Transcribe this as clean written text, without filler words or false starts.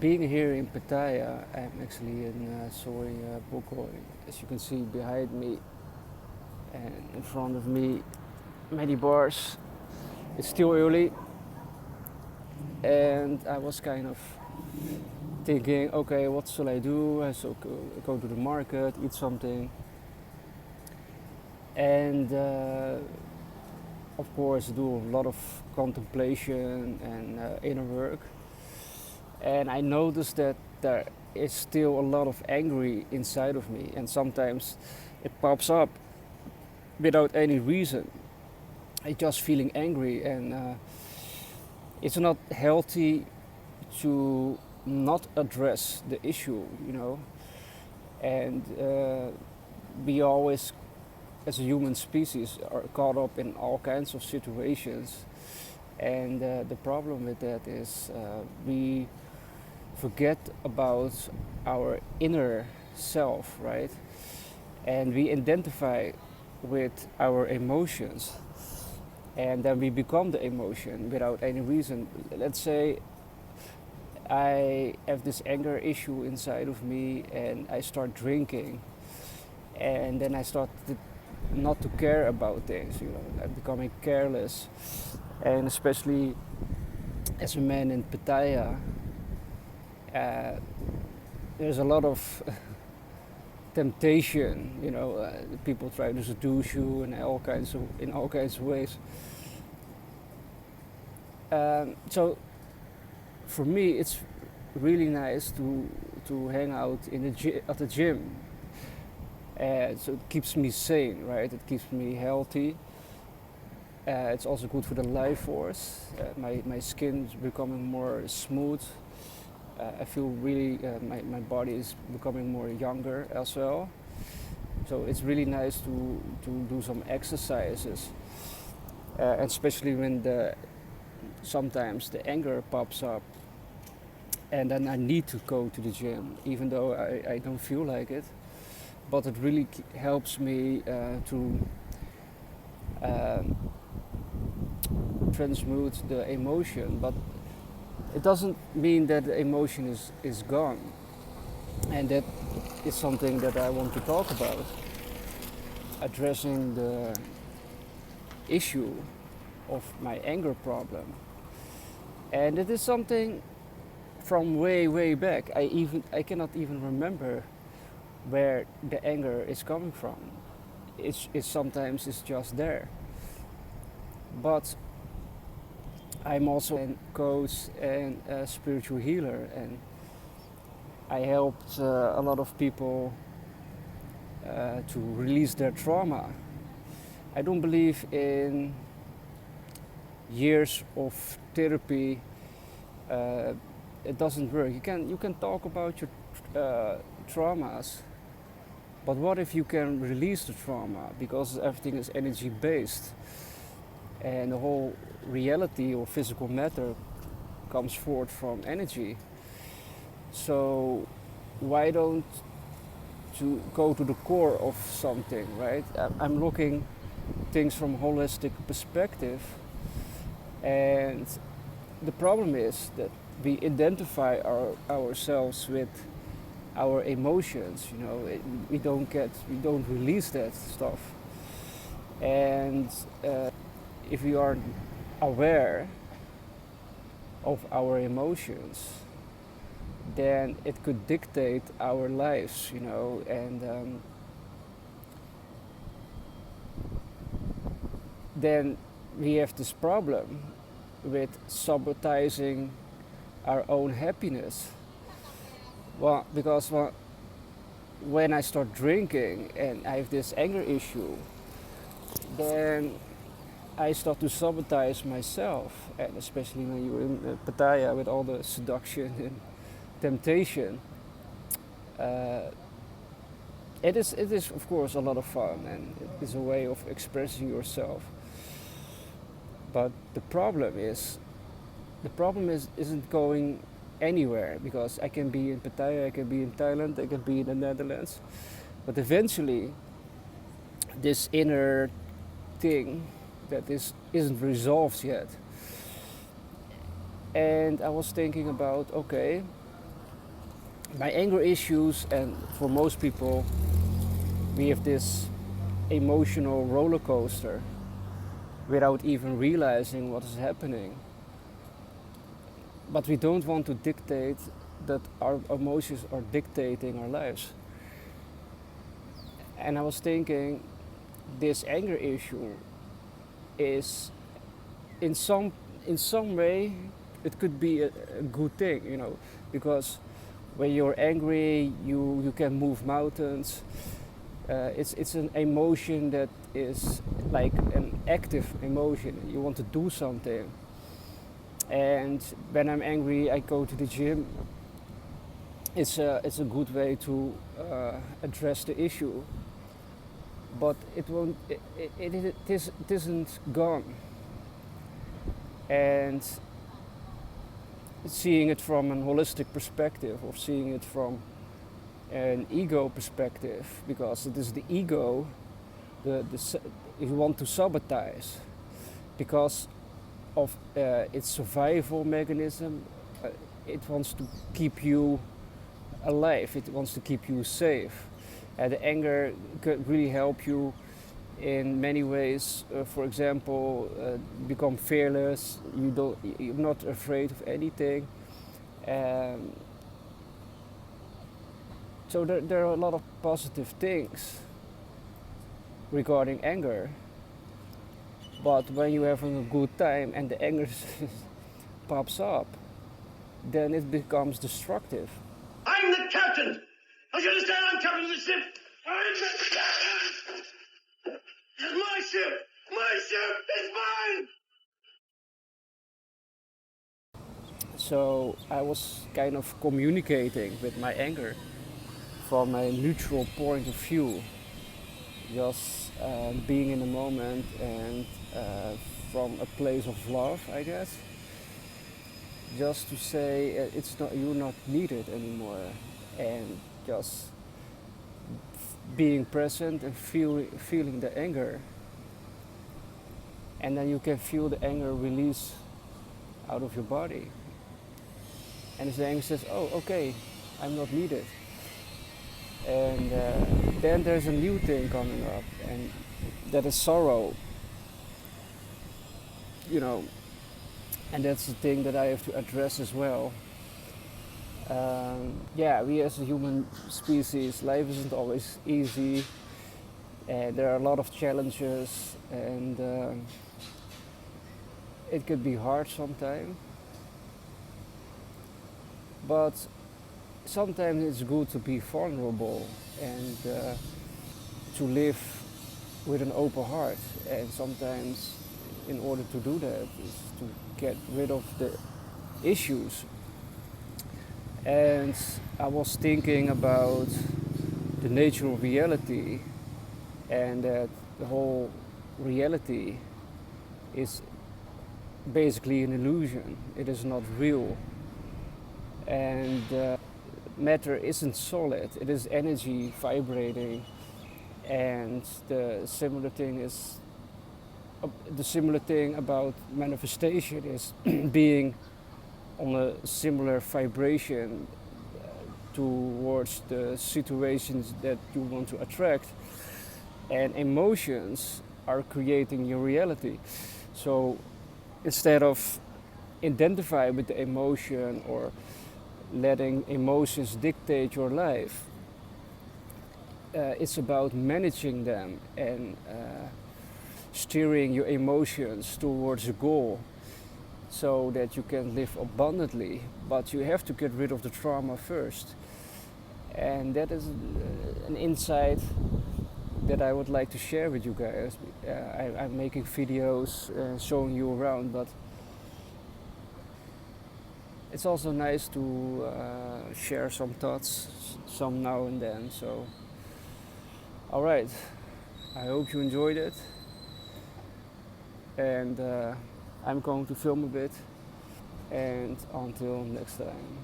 Being here in Pattaya, I'm actually in Bukoi, as you can see behind me and in front of me, many bars. It's still early, and I was kind of thinking, okay, what shall I do? I shall go to the market, eat something, and of course do a lot of contemplation and inner work. And I noticed that there is still a lot of anger inside of me, and sometimes it pops up without any reason. I'm just feeling angry, and it's not healthy to not address the issue, and we always, as a human species, are caught up in all kinds of situations. And the problem with that is we forget about our inner self, right? And we identify with our emotions, and then we become the emotion without any reason. Let's say I have this anger issue inside of me, and I start drinking, and then I start not to care about things. I'm becoming careless, and especially as a man in Pattaya, there's a lot of temptation. People try to seduce you in all kinds of ways. So for me, it's really nice to hang out at the gym. So it keeps me sane, right? It keeps me healthy. It's also good for the life force. My skin is becoming more smooth. I feel really, my body is becoming more younger as well. So it's really nice to do some exercises, especially when sometimes the anger pops up, and then I need to go to the gym, even though I don't feel like it. But it really helps me to transmute the emotion. But it doesn't mean that the emotion is gone. And that is something that I want to talk about. Addressing the issue of my anger problem. And it is something from way back. I cannot even remember where the anger is coming from. It's sometimes it's just there. But I'm also a coach and a spiritual healer, and I helped a lot of people to release their trauma. I don't believe in years of therapy. It doesn't work. You can talk about your traumas, but what if you can release the trauma? Because everything is energy based, and the whole reality or physical matter comes forth from energy. So why don't to go to the core of something, right? I'm looking things from holistic perspective, and the problem is that we identify ourselves with our emotions. We don't release that stuff, and if we are aware of our emotions, then it could dictate our lives, and then we have this problem with sabotaging our own happiness. Because when I start drinking and I have this anger issue, then I start to sabotage myself, and especially when you're in Pattaya with all the seduction and temptation. It is of course a lot of fun, and it is a way of expressing yourself. But the problem isn't going anywhere, because I can be in Pattaya, I can be in Thailand, I can be in the Netherlands, but eventually this inner thing that isn't resolved yet. And I was thinking about, okay, my anger issues, and for most people, we have this emotional roller coaster without even realizing what is happening. But we don't want to dictate that our emotions are dictating our lives. And I was thinking, this anger issue is in some way it could be a good thing, because when you're angry, you can move mountains. It's an emotion that is like an active emotion. You want to do something. And when I'm angry, I go to the gym. It's a good way to address the issue. But it won't. It isn't gone. And seeing it from an holistic perspective, or seeing it from an ego perspective, because it is the ego, you want to sabotage because of its survival mechanism. It wants to keep you alive, it wants to keep you safe. The anger could really help you in many ways. For example, become fearless. You're not afraid of anything. Um, so there are a lot of positive things regarding anger. But when you're having a good time and the anger pops up, then it becomes destructive. I'm the captain. Don't you understand? I'm captain of the ship. I'm the captain. It's my ship. My ship is mine. So I was kind of communicating with my anger from a neutral point of view, just being in the moment, and from a place of love, I guess. Just to say you're not needed anymore, and just being present and feeling the anger, and then you can feel the anger release out of your body. And the anger says, "Oh, okay, I'm not needed." And then there's a new thing coming up, and that is sorrow. And that's the thing that I have to address as well. We as a human species, life isn't always easy, and there are a lot of challenges, and it could be hard sometimes. But sometimes it's good to be vulnerable and to live with an open heart. And sometimes, in order to do that, is to get rid of the issues. And I was thinking about the nature of reality, and that the whole reality is basically an illusion. It is not real. And matter isn't solid, it is energy vibrating. And the similar thing about manifestation is being on a similar vibration towards the situations that you want to attract. And emotions are creating your reality. So instead of identify with the emotion or letting emotions dictate your life, it's about managing them and steering your emotions towards a goal so that you can live abundantly. But you have to get rid of the trauma first. And that is an insight that I would like to share with you guys. I'm making videos showing you around, but it's also nice to share some thoughts, some now and then. So, alright, I hope you enjoyed it. And I'm going to film a bit. And until next time.